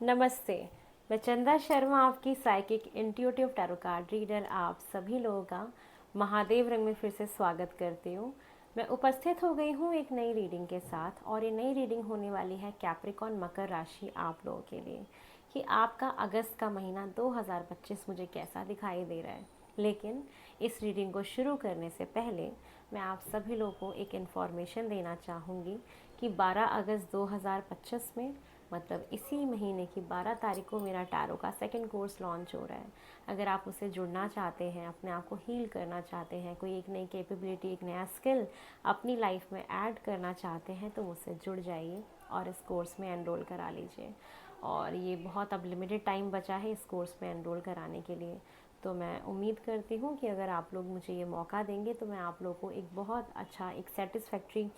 नमस्ते। मैं चंदा शर्मा, आपकी psychic intuitive tarot card reader, आप सभी लोगों का महादेव रंग में फिर से स्वागत करती हूँ। मैं उपस्थित हो गई हूँ एक नई रीडिंग के साथ, और ये नई रीडिंग होने वाली है कैप्रिकॉन मकर राशि आप लोगों के लिए कि आपका अगस्त का महीना 2025 मुझे कैसा दिखाई दे रहा है। लेकिन इस रीडिंग को शुरू करने से पहले मैं आप सभी लोगों को एक इन्फॉर्मेशन देना चाहूँगी कि 12 अगस्त 2025 में, मतलब इसी महीने की 12 तारीख को, मेरा टैरो का सेकंड कोर्स लॉन्च हो रहा है। अगर आप उससे जुड़ना चाहते हैं, अपने आप को हील करना चाहते हैं, कोई एक नई कैपेबिलिटी, एक नया स्किल अपनी लाइफ में ऐड करना चाहते हैं, तो मुझसे जुड़ जाइए और इस कोर्स में एनरोल करा लीजिए। और ये बहुत अब लिमिटेड टाइम बचा है इस कोर्स में एनरोल कराने के लिए। तो मैं उम्मीद करती हूँ कि अगर आप लोग मुझे ये मौका देंगे तो मैं आप लोगों को एक बहुत अच्छा, एक सेटिस्फैक्ट्री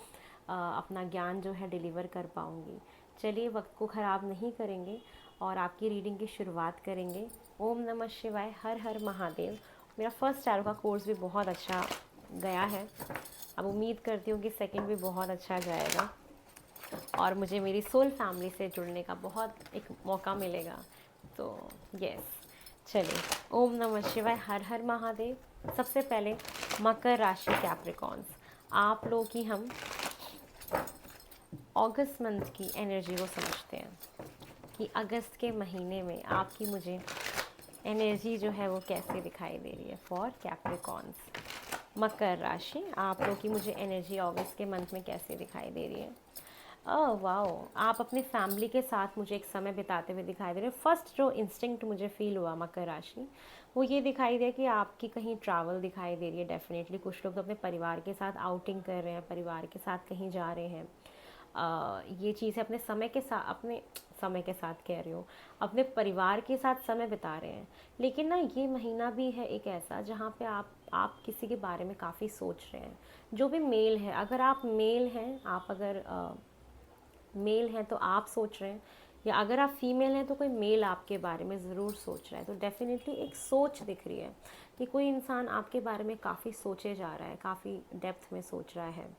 अपना ज्ञान जो है डिलीवर कर पाऊँगी। चलिए, वक्त को ख़राब नहीं करेंगे और आपकी रीडिंग की शुरुआत करेंगे। ओम नमः शिवाय, हर हर महादेव। मेरा फर्स्ट टैरो का कोर्स भी बहुत अच्छा गया है। अब उम्मीद करती हूँ कि सेकंड भी बहुत अच्छा जाएगा और मुझे मेरी सोल फैमिली से जुड़ने का बहुत एक मौका मिलेगा। तो यस, चलिए, ओम नमः शिवाय, हर हर महादेव। सबसे पहले मकर राशि कैप्रिकॉन्स, आप लोग की हम अगस्त मंथ की एनर्जी को समझते हैं कि अगस्त के महीने में आपकी मुझे एनर्जी जो है वो कैसे दिखाई दे रही है फॉर कैप्रिकॉन्स। मकर राशि, आप लोग की मुझे एनर्जी अगस्त के मंथ में कैसे दिखाई दे रही है। ओह वाओ, आप अपनी फैमिली के साथ मुझे एक समय बिताते हुए दिखाई दे रहे हैं। फर्स्ट जो इंस्टिंक्ट मुझे फील हुआ मकर राशि, वो ये दिखाई दे कि आपकी कहीं ट्रैवल दिखाई दे रही है। डेफिनेटली कुछ लोग तो अपने परिवार के साथ आउटिंग कर रहे हैं, परिवार के साथ कहीं जा रहे हैं। ये चीज़ है, अपने समय के साथ कह रही हूँ, अपने परिवार के साथ समय बिता रहे हैं। लेकिन ना, ये महीना भी है एक ऐसा जहाँ पे आप किसी के बारे में काफ़ी सोच रहे हैं। जो भी मेल है, अगर आप मेल हैं, आप अगर मेल हैं तो आप सोच रहे हैं, या अगर आप फीमेल हैं तो कोई मेल आपके बारे में ज़रूर सोच रहा है। तो डेफिनेटली एक सोच दिख रही है कि कोई इंसान आपके बारे में काफ़ी सोचे जा रहा है, काफ़ी डेप्थ में सोच रहा है।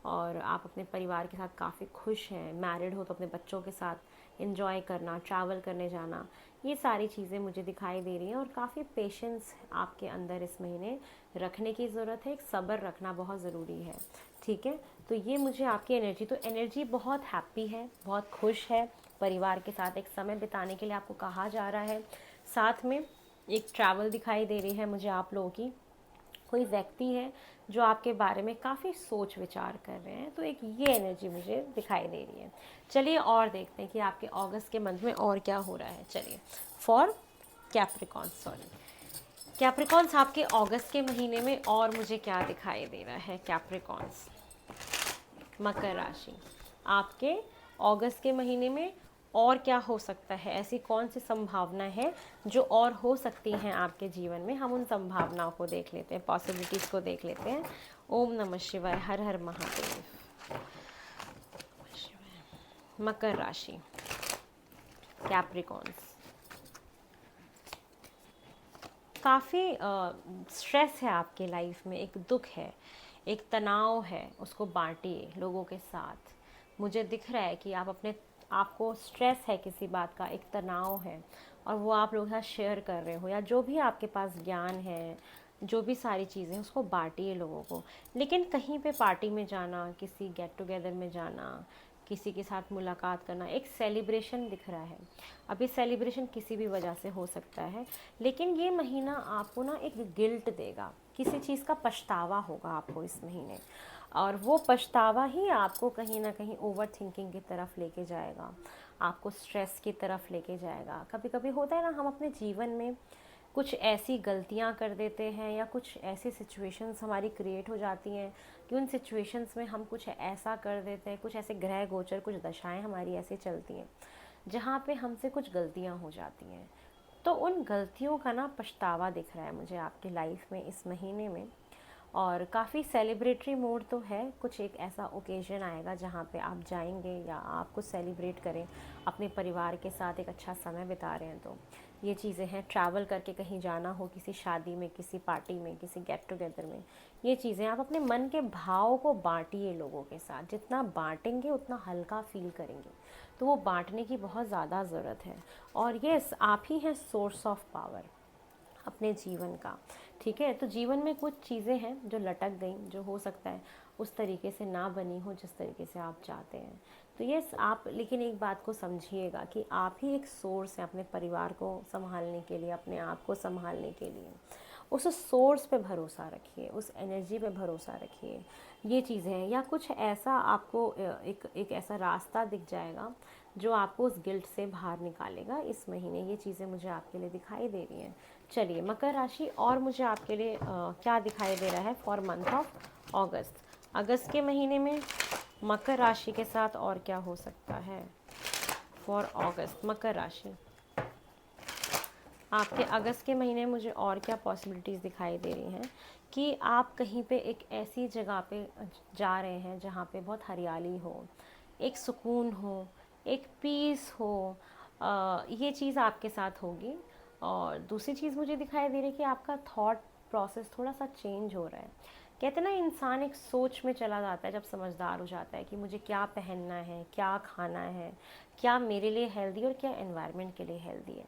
और आप अपने परिवार के साथ काफ़ी खुश हैं। मैरिड हो तो अपने बच्चों के साथ इन्जॉय करना, ट्रैवल करने जाना, ये सारी चीज़ें मुझे दिखाई दे रही हैं। और काफ़ी पेशेंस आपके अंदर इस महीने रखने की ज़रूरत है, एक सब्र रखना बहुत ज़रूरी है। ठीक है, तो ये मुझे आपकी एनर्जी बहुत हैप्पी है, बहुत खुश है। परिवार के साथ एक समय बिताने के लिए आपको कहा जा रहा है। साथ में एक ट्रैवल दिखाई दे रही है मुझे आप लोगों की। कोई व्यक्ति है जो आपके बारे में काफ़ी सोच विचार कर रहे हैं। तो एक ये एनर्जी मुझे दिखाई दे रही है। चलिए और देखते हैं कि आपके अगस्त के मंथ में और क्या हो रहा है। चलिए, फॉर कैप्रिकॉन्स आपके अगस्त के महीने में और मुझे क्या दिखाई दे रहा है। कैप्रिकॉन्स मकर राशि, आपके अगस्त के महीने में और क्या हो सकता है, ऐसी कौन सी संभावना है जो और हो सकती हैं आपके जीवन में। हम उन संभावनाओं को देख लेते हैं, पॉसिबिलिटीज़ को देख लेते हैं। ओम नमः शिवाय, हर हर महादेव। मकर राशि कैप्रिकॉन्स, काफ़ी स्ट्रेस है आपके लाइफ में, एक दुख है, एक तनाव है, उसको बांटिए लोगों के साथ। मुझे दिख रहा है कि आपको स्ट्रेस है किसी बात का, एक तनाव है, और वो आप लोगों के साथ शेयर कर रहे हो, या जो भी आपके पास ज्ञान है, जो भी सारी चीज़ें उसको बांटिए लोगों को। लेकिन कहीं पे पार्टी में जाना, किसी गेट टुगेदर में जाना, किसी के साथ मुलाकात करना, एक सेलिब्रेशन दिख रहा है। अभी सेलिब्रेशन किसी भी वजह से हो सकता है, लेकिन ये महीना आपको ना एक गिल्ट देगा, किसी चीज़ का पछतावा होगा आपको इस महीने। और वो पछतावा ही आपको कहीं ना कहीं ओवर थिंकिंग की तरफ लेके जाएगा, आपको स्ट्रेस की तरफ लेके जाएगा। कभी कभी होता है ना, हम अपने जीवन में कुछ ऐसी गलतियां कर देते हैं, या कुछ ऐसी सिचुएशंस हमारी क्रिएट हो जाती हैं कि उन सिचुएशंस में हम कुछ ऐसा कर देते हैं, कुछ ऐसे ग्रह गोचर, कुछ दशाएं हमारी ऐसे चलती हैं जहाँ पे हमसे कुछ गलतियाँ हो जाती हैं। तो उन गलतियों का ना पछतावा दिख रहा है मुझे आपकी लाइफ में इस महीने में। और काफ़ी सेलिब्रेटरी मूड तो है, कुछ एक ऐसा ओकेजन आएगा जहाँ पे आप जाएंगे या आप कुछ सेलिब्रेट करें, अपने परिवार के साथ एक अच्छा समय बिता रहे हैं। तो ये चीज़ें हैं, ट्रैवल करके कहीं जाना हो, किसी शादी में, किसी पार्टी में, किसी गेट टुगेदर में, ये चीज़ें आप अपने मन के भाव को बांटिए लोगों के साथ। जितना बांटेंगे उतना हल्का फील करेंगे, तो वो बांटने की बहुत ज़्यादा ज़रूरत है। और यस, आप ही हैं सोर्स ऑफ पावर अपने जीवन का। ठीक है, तो जीवन में कुछ चीज़ें हैं जो लटक गई, जो हो सकता है उस तरीके से ना बनी हो जिस तरीके से आप चाहते हैं। तो यस, आप लेकिन एक बात को समझिएगा कि आप ही एक सोर्स हैं अपने परिवार को संभालने के लिए, अपने आप को संभालने के लिए। उस सोर्स पे भरोसा रखिए, उस एनर्जी पे भरोसा रखिए। ये चीज़ें हैं, या कुछ ऐसा आपको एक ऐसा रास्ता दिख जाएगा जो आपको उस गिल्ट से बाहर निकालेगा इस महीने। ये चीज़ें मुझे आपके लिए दिखाई दे रही हैं। चलिए, मकर राशि, और मुझे आपके लिए क्या दिखाई दे रहा है फॉर मंथ ऑफ अगस्त। अगस्त के महीने में मकर राशि के साथ और क्या हो सकता है फॉर अगस्त। मकर राशि, आपके अगस्त के महीने में मुझे और क्या पॉसिबिलिटीज़ दिखाई दे रही हैं कि आप कहीं पे एक ऐसी जगह पे जा रहे हैं जहाँ पे बहुत हरियाली हो, एक सुकून हो, एक पीस हो। ये चीज़ आपके साथ होगी। और दूसरी चीज़ मुझे दिखाई दे रही है कि आपका थॉट प्रोसेस थोड़ा सा चेंज हो रहा है। कहते हैं ना, इंसान एक सोच में चला जाता है जब समझदार हो जाता है कि मुझे क्या पहनना है, क्या खाना है, क्या मेरे लिए हेल्दी और क्या एनवायरनमेंट के लिए हेल्दी है।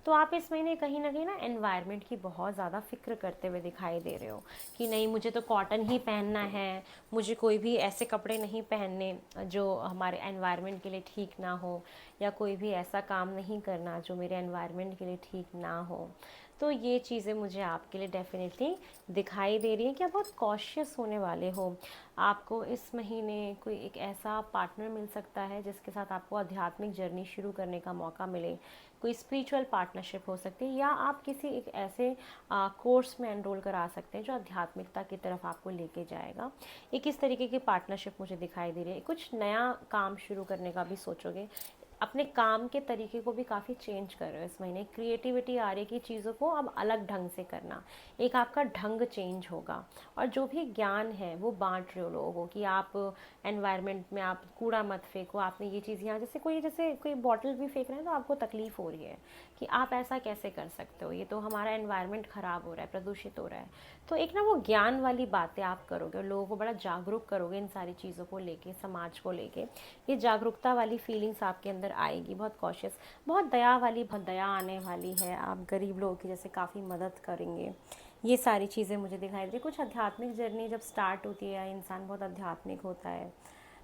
तो आप इस महीने कहीं ना एनवायरनमेंट की बहुत ज़्यादा फिक्र करते हुए दिखाई दे रहे हो कि नहीं, मुझे तो कॉटन ही पहनना है, मुझे कोई भी ऐसे कपड़े नहीं पहनने जो हमारे एनवायरनमेंट के लिए ठीक ना हो, या कोई भी ऐसा काम नहीं करना जो मेरे एनवायरनमेंट के लिए ठीक ना हो। तो ये चीज़ें मुझे आपके लिए डेफिनेटली दिखाई दे रही हैं कि आप बहुत कॉशियस होने वाले हो। आपको इस महीने कोई एक ऐसा पार्टनर मिल सकता है जिसके साथ आपको आध्यात्मिक जर्नी शुरू करने का मौका मिले। कोई स्पिरिचुअल पार्टनरशिप हो सकती है, या आप किसी एक ऐसे कोर्स में एनरोल करा सकते हैं जो आध्यात्मिकता की तरफ आपको लेके जाएगा। एक इस तरीके की पार्टनरशिप मुझे दिखाई दे रही है। कुछ नया काम शुरू करने का भी सोचोगे, अपने काम के तरीके को भी काफ़ी चेंज कर रहे हो इस महीने। क्रिएटिविटी आ रही है कि चीज़ों को अब अलग ढंग से करना, एक आपका ढंग चेंज होगा। और जो भी ज्ञान है वो बांट रहे हो लोगों को कि आप एनवायरनमेंट में आप कूड़ा मत फेंको, आपने ये चीज़ यहाँ, जैसे कोई बॉटल भी फेंक रहे हैं तो आपको तकलीफ़ हो रही है कि आप ऐसा कैसे कर सकते हो, ये तो हमारा एनवायरनमेंट ख़राब हो रहा है, प्रदूषित हो रहा है। तो एक ना वो ज्ञान वाली बातें आप करोगे और लोगों को बड़ा जागरूक करोगे इन सारी चीज़ों को लेके, समाज को लेके। ये जागरूकता वाली फीलिंग्स आपके अंदर आएगी, बहुत कॉशियस, बहुत दया वाली, बहुत दया आने वाली है। आप गरीब लोगों की जैसे काफ़ी मदद करेंगे। ये सारी चीज़ें मुझे दिखाई दे रही। कुछ आध्यात्मिक जर्नी जब स्टार्ट होती है, इंसान बहुत आध्यात्मिक होता है,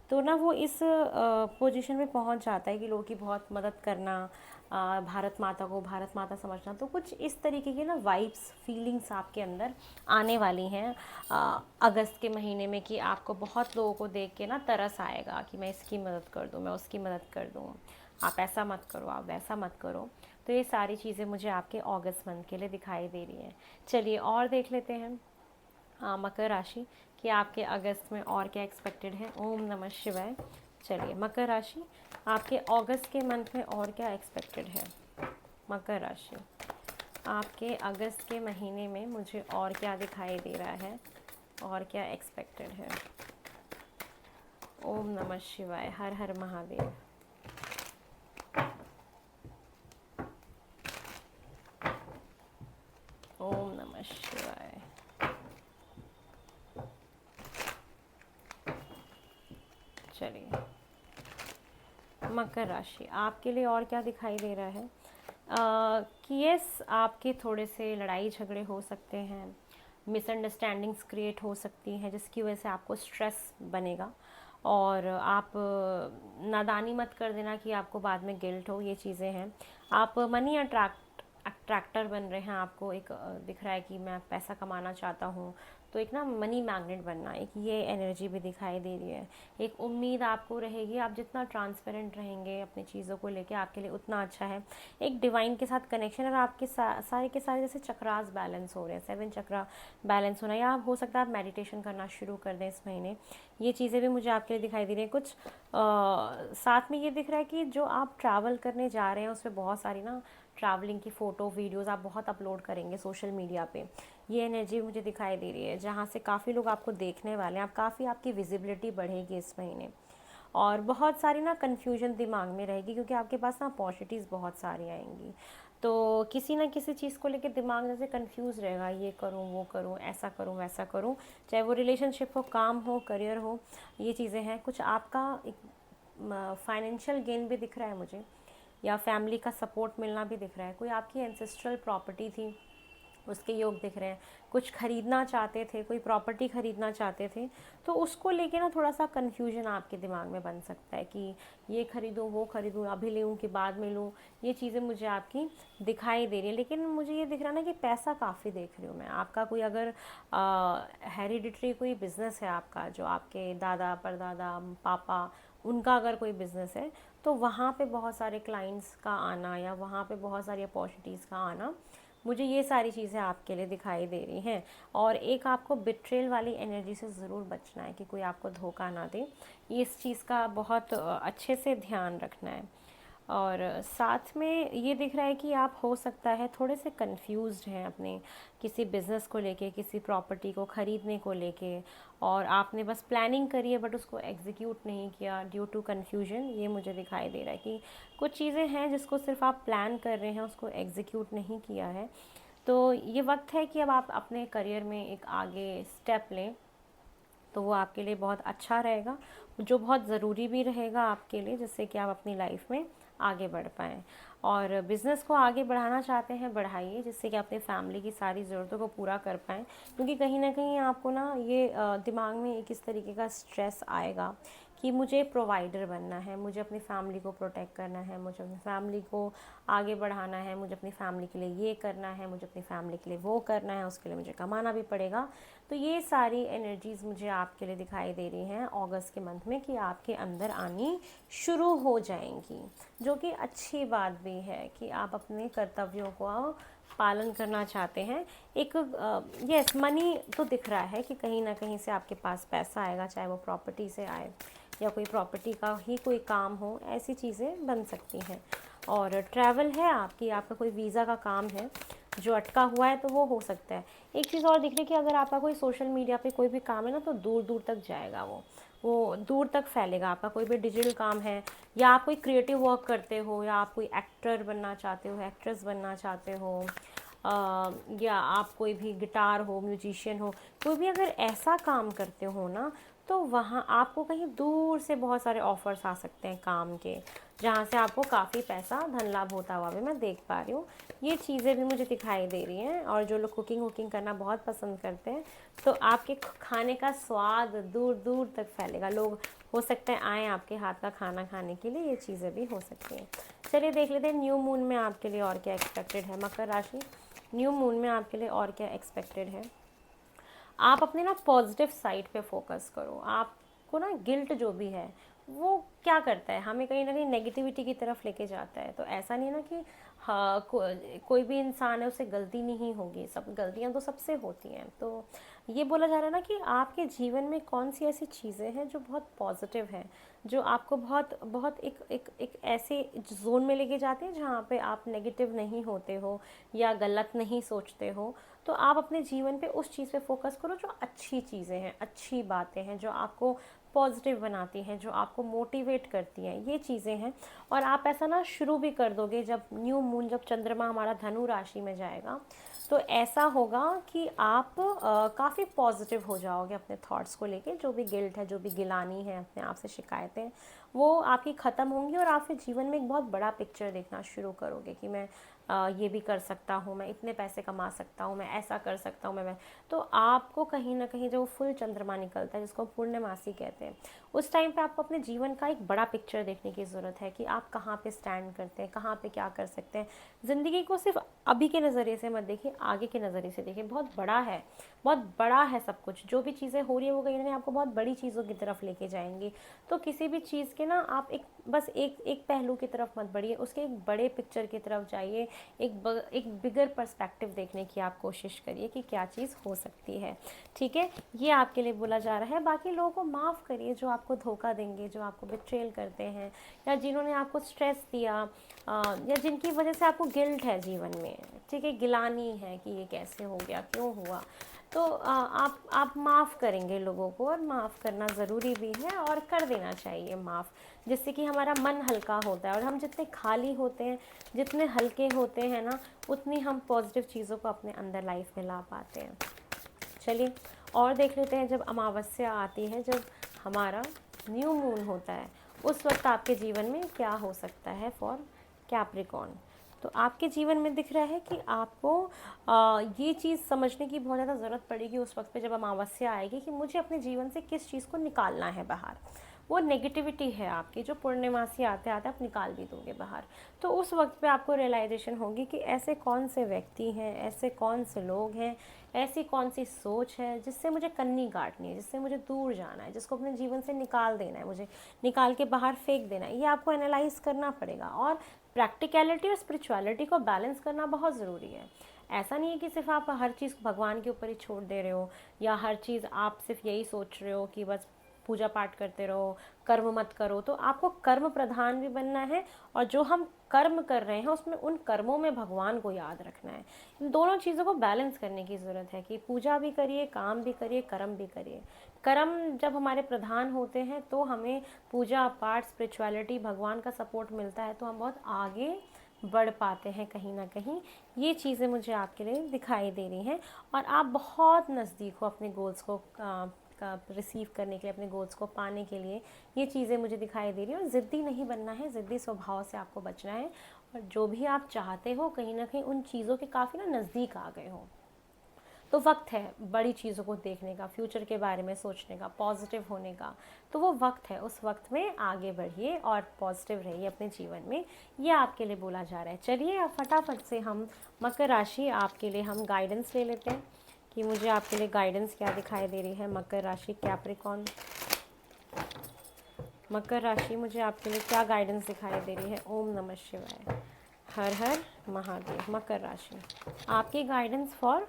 तो ना वो इस पोजीशन में पहुंच जाता है कि लोगों की बहुत मदद करना, भारत माता को भारत माता समझना। तो कुछ इस तरीके की ना वाइब्स, फीलिंग्स आपके अंदर आने वाली हैं अगस्त के महीने में, कि आपको बहुत लोगों को देख के ना तरस आएगा कि मैं इसकी मदद कर दूँ, मैं उसकी मदद कर दूँ, आप ऐसा मत करो, आप वैसा मत करो। तो ये सारी चीज़ें मुझे आपके अगस्त मंथ के लिए दिखाई दे रही हैं। चलिए और देख लेते हैं मकर राशि कि आपके अगस्त में और क्या एक्सपेक्टेड है। ओम नमः शिवाय। चलिए, मकर राशि, आपके अगस्त के मंथ में और क्या एक्सपेक्टेड है। मकर राशि, आपके अगस्त के महीने में मुझे और क्या दिखाई दे रहा है, और क्या एक्सपेक्टेड है। ओम नमः शिवाय, हर हर महादेव। ओम नमः शिवाय। चलिए, मकर राशि, आपके लिए और क्या दिखाई दे रहा है कि यस, आपके थोड़े से लड़ाई झगड़े हो सकते हैं, मिसअंडरस्टैंडिंग्स क्रिएट हो सकती हैं जिसकी वजह से आपको स्ट्रेस बनेगा। और आप नादानी मत कर देना कि आपको बाद में गिल्ट हो। ये चीज़ें हैं। आप मनी अट्रैक्टर बन रहे हैं, आपको एक दिख रहा है कि मैं पैसा कमाना चाहता हूँ, तो एक ना मनी मैग्नेट बनना, एक ये एनर्जी भी दिखाई दे रही है। एक उम्मीद आपको रहेगी, आप जितना ट्रांसपेरेंट रहेंगे अपनी चीज़ों को लेके आपके लिए उतना अच्छा है। एक डिवाइन के साथ कनेक्शन, और आपके सारे के सारे जैसे चक्रास बैलेंस हो रहे हैं, 7 चक्रा बैलेंस होना, या हो सकता है आप मेडिटेशन करना शुरू कर दें इस महीने। ये चीज़ें भी मुझे आपके लिए दिखाई दे रही हैं। कुछ साथ में ये दिख रहा है कि जो आप ट्रैवल करने जा रहे हैं उसमें बहुत सारी ना ट्रैवलिंग की फ़ोटो वीडियोज़ आप बहुत अपलोड करेंगे सोशल मीडिया पे। ये एनर्जी मुझे दिखाई दे रही है जहाँ से काफ़ी लोग आपको देखने वाले हैं। आप काफ़ी, आपकी विजिबिलिटी बढ़ेगी इस महीने। और बहुत सारी ना कन्फ्यूजन दिमाग में रहेगी क्योंकि आपके पास ना अपॉर्चुनिटीज़ बहुत सारी आएंगी। तो किसी ना किसी चीज़ को लेके दिमाग जैसे कंफ्यूज रहेगा, ये करूँ वो करूँ, ऐसा करूँ वैसा करूँ, चाहे वो रिलेशनशिप हो, काम हो, करियर हो, ये चीज़ें हैं। कुछ आपका एक फाइनेंशियल गेन भी दिख रहा है मुझे, या फैमिली का सपोर्ट मिलना भी दिख रहा है। कोई आपकी एंसेस्ट्रल प्रॉपर्टी थी, उसके योग दिख रहे हैं। कुछ खरीदना चाहते थे, कोई प्रॉपर्टी खरीदना चाहते थे, तो उसको लेके ना थोड़ा सा कन्फ्यूजन आपके दिमाग में बन सकता है कि ये खरीदूँ वो खरीदूँ, अभी लूँ कि बाद में लूँ। ये चीज़ें मुझे आपकी दिखाई दे रही है। लेकिन मुझे ये दिख रहा ना कि पैसा काफ़ी देख रही हूँ मैं आपका। कोई अगर हेरिडिटरी कोई बिज़नेस है आपका, जो आपके दादा परदादा पापा, उनका अगर कोई बिज़नेस है, तो वहाँ पे बहुत सारे क्लाइंट्स का आना, या वहाँ पे बहुत सारी अपॉर्चुनिटीज़ का आना, मुझे ये सारी चीज़ें आपके लिए दिखाई दे रही हैं। और एक आपको बिट्रेल वाली एनर्जी से ज़रूर बचना है कि कोई आपको धोखा ना दे। इस चीज़ का बहुत अच्छे से ध्यान रखना है। और साथ में ये दिख रहा है कि आप हो सकता है थोड़े से कंफ्यूज्ड हैं अपने किसी बिज़नेस को लेके, किसी प्रॉपर्टी को ख़रीदने को लेके, और आपने बस प्लानिंग करी है बट उसको एग्जीक्यूट नहीं किया ड्यू टू कन्फ्यूजन। ये मुझे दिखाई दे रहा है कि कुछ चीज़ें हैं जिसको सिर्फ आप प्लान कर रहे हैं, उसको एग्जीक्यूट नहीं किया है। तो ये वक्त है कि अब आप अपने करियर में एक आगे स्टेप लें, तो वो आपके लिए बहुत अच्छा रहेगा, जो बहुत ज़रूरी भी रहेगा आपके लिए, जिससे कि आप अपनी लाइफ में आगे बढ़ पाएँ। और बिज़नेस को आगे बढ़ाना चाहते हैं, बढ़ाइए, जिससे कि अपनी फैमिली की सारी ज़रूरतों को पूरा कर पाएँ। क्योंकि कहीं न कहीं आपको ना ये दिमाग में एक इस तरीके का स्ट्रेस आएगा कि मुझे प्रोवाइडर बनना है, मुझे अपनी फैमिली को प्रोटेक्ट करना है, मुझे अपनी फैमिली को आगे बढ़ाना है, मुझे अपनी फैमिली के लिए ये करना है, मुझे अपनी फैमिली के लिए वो करना है, उसके लिए मुझे कमाना भी पड़ेगा। तो ये सारी एनर्जीज़ मुझे आपके लिए दिखाई दे रही हैं अगस्त के मंथ में, कि आपके अंदर आनी शुरू हो जाएंगी, जो कि अच्छी बात भी है कि आप अपने कर्तव्यों को पालन करना चाहते हैं। एक यस, मनी तो दिख रहा है कि कहीं ना कहीं से आपके पास पैसा आएगा, चाहे वो प्रॉपर्टी से आए या कोई प्रॉपर्टी का ही कोई काम हो, ऐसी चीज़ें बन सकती हैं। और ट्रैवल है आपका कोई वीज़ा का काम है जो अटका हुआ है, तो वो हो सकता है। एक चीज़ और दिख रही है कि अगर आपका कोई सोशल मीडिया पे कोई भी काम है ना, तो दूर दूर तक जाएगा, वो दूर तक फैलेगा। आपका कोई भी डिजिटल काम है, या आप कोई क्रिएटिव वर्क करते हो, या आप कोई एक्टर बनना चाहते हो, एक्ट्रेस बनना चाहते हो, या आप कोई भी गिटार हो, म्यूजिशियन हो, कोई भी अगर ऐसा काम करते हो ना, तो वहाँ आपको कहीं दूर से बहुत सारे ऑफ़र्स आ सकते हैं काम के, जहाँ से आपको काफ़ी पैसा धन लाभ होता हुआ भी मैं देख पा रही हूँ। ये चीज़ें भी मुझे दिखाई दे रही हैं। और जो लोग कुकिंग वुकिंग करना बहुत पसंद करते हैं, तो आपके खाने का स्वाद दूर दूर तक फैलेगा। लोग हो सकता है आएँ आपके हाथ का खाना खाने के लिए, ये चीज़ें भी हो सकती हैं। चलिए देख लेते हैं न्यू मून में आपके लिए और क्या एक्सपेक्टेड है। मकर राशि, न्यू मून में आपके लिए और क्या एक्सपेक्टेड है। आप अपने ना पॉजिटिव साइड पे फोकस करो। आपको ना गिल्ट जो भी है वो क्या करता है, हमें कहीं ना कहीं नेगेटिविटी की तरफ लेके जाता है। तो ऐसा नहीं ना कि हाँ कोई भी इंसान है, उससे गलती नहीं होगी, सब गलतियां तो सबसे होती हैं। तो ये बोला जा रहा है ना कि आपके जीवन में कौन सी ऐसी चीज़ें हैं जो बहुत पॉजिटिव हैं, जो आपको बहुत बहुत एक ऐसे जोन में लेके जाते हैं जहाँ पे आप नेगेटिव नहीं होते हो या गलत नहीं सोचते हो। तो आप अपने जीवन पे उस चीज़ पे फोकस करो जो अच्छी चीज़ें हैं, अच्छी बातें हैं, जो आपको पॉजिटिव बनाती हैं, जो आपको मोटिवेट करती हैं, ये चीज़ें हैं। और आप ऐसा ना शुरू भी कर दोगे जब न्यू मून, जब चंद्रमा हमारा धनु राशि में जाएगा, तो ऐसा होगा कि आप काफ़ी पॉजिटिव हो जाओगे अपने थॉट्स को लेके। जो भी गिल्ट है, जो भी गिलानी है, अपने आप से शिकायतें, वो आपकी ख़त्म होंगी, और आप फिर जीवन में एक बहुत बड़ा पिक्चर देखना शुरू करोगे कि मैं ये भी कर सकता हूँ, मैं इतने पैसे कमा सकता हूँ, मैं ऐसा कर सकता हूँ, मैं तो आपको कहीं ना कहीं जो फुल चंद्रमा निकलता है, जिसको पूर्णमासी कहते हैं, उस टाइम पे आपको अपने जीवन का एक बड़ा पिक्चर देखने की ज़रूरत है कि आप कहाँ पे स्टैंड करते हैं, कहाँ पे क्या कर सकते हैं। ज़िंदगी को सिर्फ अभी के नज़रिए से मत देखिए, आगे के नज़रिए से देखिए। बहुत बड़ा है, बहुत बड़ा है सब कुछ। जो भी चीज़ें हो रही है वो कहीं ना कहीं आपको बहुत बड़ी चीज़ों की तरफ लेके जाएंगी। तो किसी भी चीज़ के ना आप बस एक पहलू की तरफ मत बढ़िए, उसके एक बड़े पिक्चर की तरफ जाइए। एक बिगर पर्सपेक्टिव देखने की आप कोशिश करिए कि क्या चीज़ हो सकती है। ठीक है, ये आपके लिए बोला जा रहा है। बाकी लोगों को माफ़ करिए जो आपको धोखा देंगे, जो आपको बिट्रेल करते हैं, या जिन्होंने आपको स्ट्रेस दिया, या जिनकी वजह से आपको गिल्ट है जीवन में। ठीक है, गिलानी है कि ये कैसे हो गया, क्यों हुआ। तो आप माफ़ करेंगे लोगों को, और माफ़ करना ज़रूरी भी है और कर देना चाहिए माफ़, जिससे कि हमारा मन हल्का होता है। और हम जितने खाली होते हैं, जितने हल्के होते हैं ना, उतनी हम पॉजिटिव चीज़ों को अपने अंदर लाइफ में ला पाते हैं। चलिए और देख लेते हैं, जब अमावस्या आती है, जब हमारा न्यू मून होता है, उस वक्त आपके जीवन में क्या हो सकता है फॉर कैप्रिकॉर्न। तो आपके जीवन में दिख रहा है कि आपको ये चीज़ समझने की बहुत ज़्यादा ज़रूरत पड़ेगी उस वक्त पे, जब अमावस्या आएगी, कि मुझे अपने जीवन से किस चीज़ को निकालना है बाहर। वो नेगेटिविटी है आपकी, जो पूर्णिमासी आते आते आप निकाल भी दोगे बाहर। तो उस वक्त पे आपको रियलाइजेशन होगी कि ऐसे कौन से व्यक्ति हैं, ऐसे कौन से लोग हैं, ऐसी कौन सी सोच है जिससे मुझे कन्नी काटनी है, जिससे मुझे दूर जाना है, जिसको अपने जीवन से निकाल देना है, मुझे निकाल के बाहर फेंक देना है। ये आपको एनालाइज करना पड़ेगा। और प्रैक्टिकलिटी और स्पिरिचुअलिटी को बैलेंस करना बहुत ज़रूरी है। ऐसा नहीं है कि सिर्फ आप हर चीज़ भगवान के ऊपर ही छोड़ दे रहे हो, या हर चीज़ आप सिर्फ यही सोच रहे हो कि बस पूजा पाठ करते रहो, कर्म मत करो। तो आपको कर्म प्रधान भी बनना है, और जो हम कर्म कर रहे हैं उसमें उन कर्मों में भगवान को याद रखना है। इन दोनों चीज़ों को बैलेंस करने की ज़रूरत है, कि पूजा भी करिए, काम भी करिए, कर्म भी करिए। कर्म जब हमारे प्रधान होते हैं तो हमें पूजा पाठ, स्पिरिचुअलिटी, भगवान का सपोर्ट मिलता है, तो हम बहुत आगे बढ़ पाते हैं कहीं ना कहीं। ये चीज़ें मुझे आपके लिए दिखाई दे रही हैं, और आप बहुत नज़दीक हो अपने गोल्स को का रिसीव करने के लिए, अपने गोल्स को पाने के लिए। ये चीज़ें मुझे दिखाई दे रही हैं। और ज़िद्दी नहीं बनना है, ज़िद्दी स्वभाव से आपको बचना है, और जो भी आप चाहते हो कहीं ना कहीं उन चीज़ों के काफ़ी ना नज़दीक आ गए हो। तो वक्त है बड़ी चीज़ों को देखने का, फ्यूचर के बारे में सोचने का, पॉजिटिव होने का। तो वो वक्त है, उस वक्त में आगे बढ़िए और पॉजिटिव रहिए अपने जीवन में। ये आपके लिए बोला जा रहा है। चलिए अब फटाफट से हम मकर राशि, आपके लिए हम गाइडेंस ले लेते हैं कि मुझे आपके लिए गाइडेंस क्या दिखाई दे रही है। मकर राशि, कैप्रिकॉर्न, मकर राशि, मुझे आपके लिए क्या गाइडेंस दिखाई दे रही है। ओम नमः शिवाय, हर हर महादेव। मकर राशि, आपकी गाइडेंस फॉर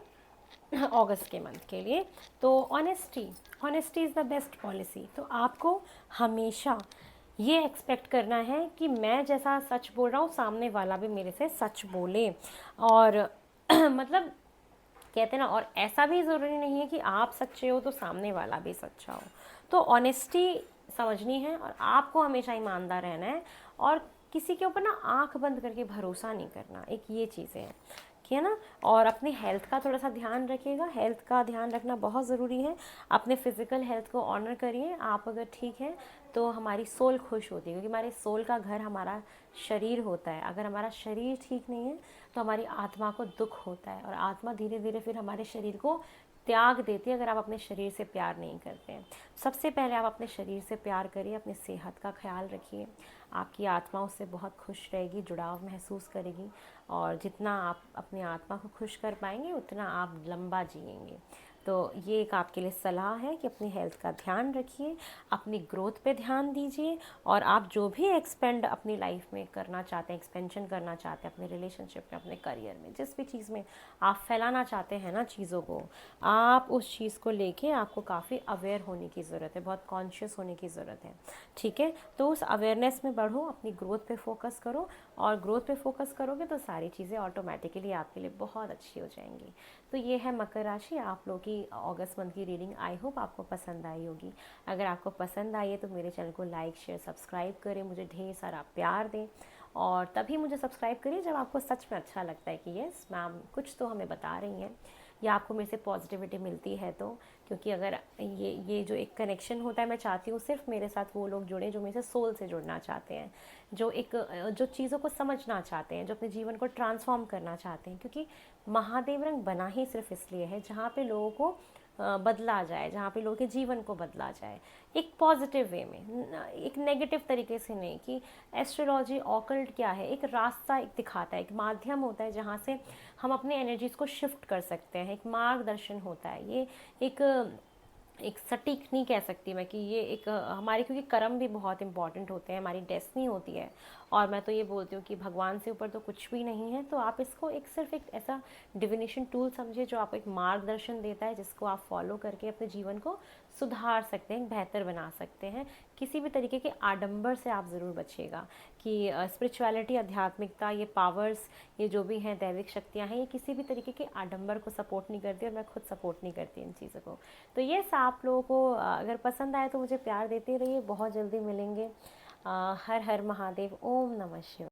अगस्त के मंथ के लिए। तो honesty, honesty is the best policy. तो आपको हमेशा ये एक्सपेक्ट करना है कि मैं जैसा सच बोल रहा हूँ, सामने वाला भी मेरे से सच बोले। और मतलब कहते हैं ना, और ऐसा भी ज़रूरी नहीं है कि आप सच्चे हो तो सामने वाला भी सच्चा हो। तो ऑनेस्टी समझनी है, और आपको हमेशा ईमानदार रहना है, और किसी के ऊपर ना आंख बंद करके भरोसा नहीं करना। एक ये चीज़ें हैं कि है ना। और अपनी हेल्थ का थोड़ा सा ध्यान रखिएगा, हेल्थ का ध्यान रखना बहुत ज़रूरी है। अपने फिज़िकल हेल्थ को ऑनर करिए। आप अगर ठीक हैं तो हमारी सोल खुश होती है, क्योंकि हमारे सोल का घर हमारा शरीर होता है। अगर हमारा शरीर ठीक नहीं है तो हमारी आत्मा को दुख होता है, और आत्मा धीरे धीरे फिर हमारे शरीर को त्याग देती है अगर आप अपने शरीर से प्यार नहीं करते हैं। सबसे पहले आप अपने शरीर से प्यार करिए, अपनी सेहत का ख्याल रखिए। आपकी आत्मा उससे बहुत खुश रहेगी, जुड़ाव महसूस करेगी, और जितना आप अपनी आत्मा को खुश कर पाएंगे उतना आप लंबा जिएंगे। तो ये एक आपके लिए सलाह है कि अपनी हेल्थ का ध्यान रखिए, अपनी ग्रोथ पे ध्यान दीजिए, और आप जो भी एक्सपेंड अपनी लाइफ में करना चाहते हैं, एक्सपेंशन करना चाहते हैं अपने रिलेशनशिप में, अपने करियर में, जिस भी चीज़ में आप फैलाना चाहते हैं ना चीज़ों को, आप उस चीज़ को लेके आपको काफ़ी अवेयर होने की ज़रूरत है, बहुत कॉन्शियस होने की ज़रूरत है। ठीक है, तो उस अवेयरनेस में बढ़ो, अपनी ग्रोथ पे फोकस करो, और ग्रोथ पे फोकस करोगे तो सारी चीज़ें ऑटोमेटिकली आपके लिए बहुत अच्छी हो जाएंगी। तो ये है मकर राशि, आप लोगों की अगस्त मंथ की रीडिंग। आई होप आपको पसंद आई होगी। अगर आपको पसंद आई है तो मेरे चैनल को लाइक, शेयर, सब्सक्राइब करें, मुझे ढेर सारा प्यार दें, और तभी मुझे सब्सक्राइब करिए जब आपको सच में अच्छा लगता है कि यस मैम कुछ तो हमें बता रही हैं, या आपको मेरे से पॉजिटिविटी मिलती है। तो क्योंकि अगर ये जो एक कनेक्शन होता है, मैं चाहती हूँ सिर्फ मेरे साथ वो लोग जुड़े जो मेरे से सोल से जुड़ना चाहते हैं, जो चीज़ों को समझना चाहते हैं, जो अपने जीवन को ट्रांसफॉर्म करना चाहते हैं। क्योंकि महादेव रंग बना ही सिर्फ इसलिए है जहाँ पे लोगों को बदला जाए, जहाँ पे लोगों के जीवन को बदला जाए, एक पॉजिटिव वे में, एक नेगेटिव तरीके से नहीं। कि एस्ट्रोलॉजी, ऑकल्ट क्या है, एक रास्ता एक दिखाता है, एक माध्यम होता है जहाँ से हम अपने एनर्जीज़ को शिफ्ट कर सकते हैं, एक मार्गदर्शन होता है। ये एक एक सटीक नहीं कह सकती मैं कि ये एक हमारे, क्योंकि कर्म भी बहुत इंपॉर्टेंट होते हैं, हमारी डेस्टिनी होती है। और मैं तो ये बोलती हूँ कि भगवान से ऊपर तो कुछ भी नहीं है। तो आप इसको एक सिर्फ एक ऐसा डिविनेशन टूल समझिए जो आपको एक मार्गदर्शन देता है, जिसको आप फॉलो करके अपने जीवन को सुधार सकते हैं, बेहतर बना सकते हैं। किसी भी तरीके के आडंबर से आप ज़रूर बचिएगा कि स्पिरिचुअलिटी, आध्यात्मिकता, ये पावर्स, ये जो भी हैं दैविक शक्तियाँ हैं, ये किसी भी तरीके के आडंबर को सपोर्ट नहीं करती, और मैं खुद सपोर्ट नहीं करती इन चीज़ों को। तो ये आप लोगों को अगर पसंद आए तो मुझे प्यार देते रहिए। बहुत जल्दी मिलेंगे। हर हर महादेव। ओम नमः शिवाय।